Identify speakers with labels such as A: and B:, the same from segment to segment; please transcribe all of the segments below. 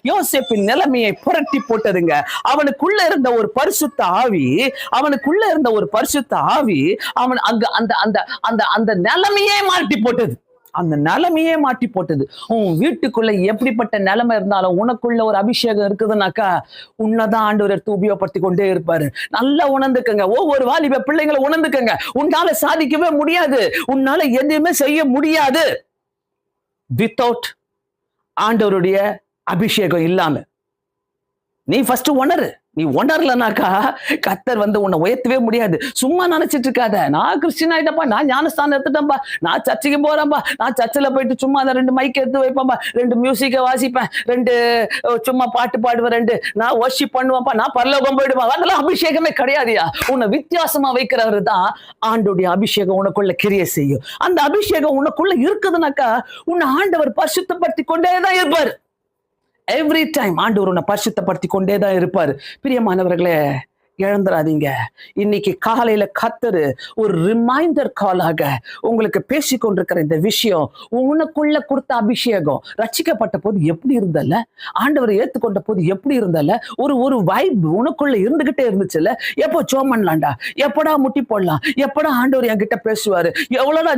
A: யோசேப்பின் நிலைமையை புரட்டி போட்டதுங்க. அவனுக்குள்ள இருந்த ஒரு பரிசுத்த ஆவி, அவன் அங்க அந்த அந்த அந்த அந்த நிலைமையே மாட்டி போட்டது. உன் வீட்டுக்குள்ள எப்படிப்பட்ட நிலைமை இருந்தாலும் உனக்குள்ள ஒரு அபிஷேகம் இருக்குதுனாக்கா உன்னதான் ஆண்டவர் எடுத்து உபயோகப்படுத்தி கொண்டே இருப்பாரு. நல்லா உணர்ந்துக்கங்க. ஒவ்வொரு வாலிப பிள்ளைங்களை உணர்ந்துக்கங்க. உன்னால சாதிக்கவே முடியாது, உன்னால எதுவுமே செய்ய முடியாது வித்தவுட் ஆண்டவருடைய அபிஷேகம் இல்லாம. நீ ஃபர்ஸ்ட் உணரு. நீ உணரலனாக்கா கர்த்தர் உன்னை உயர்த்தவே முடியாது. சும்மா நினைச்சிட்டு இருக்காத, நான் கிறிஸ்டின் ஆயிட்டப்பா, நான் ஞானஸ்தானம் எடுத்துட்டேன்ப்பா, நான் சர்ச்சுக்கு போறேன்ப்பா, நான் சர்ச்சில் போயிட்டு சும்மா அதை 2 மைக் எடுத்து வைப்பேன்ப்பா, 2 மியூசிக்கை வாசிப்பேன், 2 சும்மா பாட்டு பாடுவேன், 2 நான் வர்ஷிப் பண்ணுவேன்ப்பா, நான் பரலோகம் போயிடுவேன். அதெல்லாம் அபிஷேகமே கிடையாதுயா. உன்னை வித்தியாசமா வைக்கிறவர் தான் ஆண்டோடைய அபிஷேகம் உனக்குள்ள கிரியை செய்யும். அந்த அபிஷேகம் உனக்குள்ள இருக்குதுனாக்கா உன்னை ஆண்டவர் பரிசுத்தப்படுத்தி கொண்டேதான் இருப்பாரு. எவ்ரி டைம் ஆண்டவர் உன்னை பரிசுத்தப்படுத்தி கொண்டேதான் இருப்பாரு. பிரியமானவர்களே, இழந்துடாதீங்க. இன்னைக்கு காலையில கர்த்தர் ஒரு ரிமைண்டர் காலாக உங்களுக்கு பேசிக்கொண்டிருக்கிற இந்த விஷயம், உனக்குள்ள கொடுத்த அபிஷேகம் ரட்சிக்கப்பட்ட போது எப்படி இருந்தல்ல, ஆண்டவரை ஏத்துக்கொண்ட போது எப்படி இருந்தல்ல, ஒரு வைப் உனக்குள்ள இருந்துகிட்டே இருந்துச்சுல்ல. எப்போ ஜெபம் பண்ணலாம்டா, எப்படா முட்டி போடலாம், எப்படா ஆண்டவர் என்கிட்ட பேசுவாரு, எவ்வளவுடா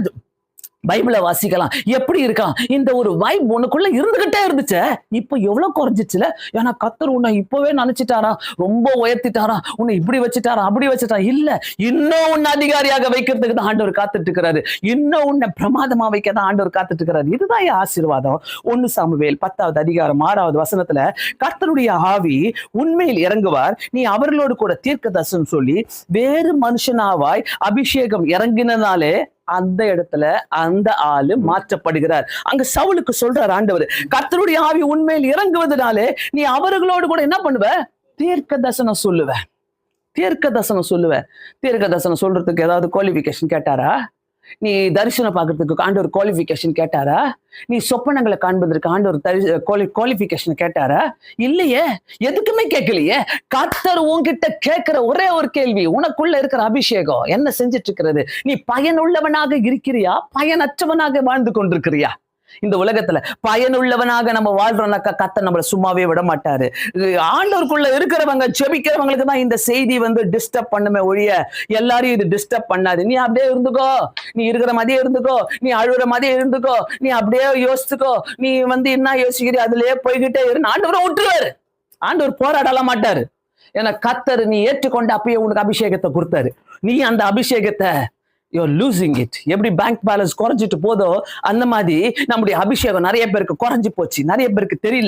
A: பைபிளை வாசிக்கலாம், எப்படி இருக்கான், இந்த ஒரு வைப் உனக்குள்ள இருந்துகிட்டே இருந்துச்சு. இப்ப எவ்வளவு குறைஞ்சிச்சுல. ஏன்னா கர்த்தர் உன்னை இப்பவே நினைச்சிட்டாரா, ரொம்ப உயர்த்திட்டாரா, உன்னை இப்படி வச்சுட்டாரா, அப்படி வச்சுட்டா இல்ல, இன்னும் உன்னை அதிகாரியாக வைக்கிறதுக்கு தான் ஆண்டவர் காத்துட்டு இருக்கிறாரு. இன்னும் உன்னை பிரமாதமா வைக்க தான் ஆண்டவர் காத்துட்டு இருக்கிறாரு. இதுதான் ஆசீர்வாதம். 1 சாமுவேல் 10வது அதிகாரம் 6வது வசனத்துல கர்த்தருடைய ஆவி உண்மையில் இறங்குவார், நீ அவர்களோடு கூட தீர்க்க தரிசனம் சொல்லி வேறு மனுஷனாவாய் அபிஷேகம் இறங்கினாலே அந்த இடத்துல அந்த ஆளு மாற்றப்படுகிறார். அங்க சவுலுக்கு சொல்றார் ஆண்டவர், கர்த்தருடைய ஆவி உண்மையில் இறங்குவதனாலே நீ அவர்களோடு கூட என்ன பண்ணுவ, தீர்க்க தரிசனம் சொல்லுவ. தீர்க்க தரிசனம் சொல்றதுக்கு ஏதாவது குவாலிஃபிகேஷன் கேட்டாரா? நீ தரிசனம் பார்க்கறதுக்கு ஆண்டவர் குவாலிஃபிகேஷன் கேட்டாரா? நீ சொப்பனங்களை காண்பதற்கு ஆண்டவர் குவாலிஃபிகேஷன் கேட்டாரா? இல்லையே, எதுக்குமே கேட்கலையே. கர்த்தர் உன்கிட்ட கேட்கிற ஒரே ஒரு கேள்வி, உனக்குள்ள இருக்கிற அபிஷேகம் என்ன செஞ்சிட்டு இருக்கிறது? நீ பயனுள்ளவனாக இருக்கிறியா, பயனற்றவனாக வாழ்ந்து கொண்டிருக்கிறியா? இந்த உலகத்துல பயனுள்ளவனாக நம்ம வாழ்றோம்னாக்கா கர்த்தர் நம்மள சும்மாவே விட மாட்டாரு. ஆண்டவருக்குள்ள இருக்கிறவங்க ஜெபிக்கிறவங்களுக்கு தான் இந்த செய்தி டிஸ்டர்ப் பண்ணுமே ஒழிய எல்லாரையும் இது டிஸ்டர்ப் பண்ணாது. நீ அப்படியே இருந்துக்கோ, நீ இருக்கிற மாதிரியே இருந்துக்கோ, நீ அழுகுற மாதிரியே இருந்துக்கோ, நீ அப்படியே யோசிச்சுக்கோ, நீ என்ன யோசிக்கிறிய அதுலயே போய்கிட்டே இருந்து ஆண்டவரை விட்டுருவாரு. ஆண்டவர் போராடலாம் மாட்டாரு. ஏன்னா கர்த்தர் நீ ஏற்றுக்கொண்டு அப்பயே உனக்கு அபிஷேகத்தை கொடுத்தாரு. நீ அந்த அபிஷேகத்தை you're losing it. எப்படி பேங்க் பேலன்ஸ் குறைஞ்சிட்டு போதோ அந்த மாதிரி நம்முடைய அபிஷேகம் நிறைய பேருக்கு குறைஞ்சு போச்சு, நிறைய பேருக்கு தெரியல.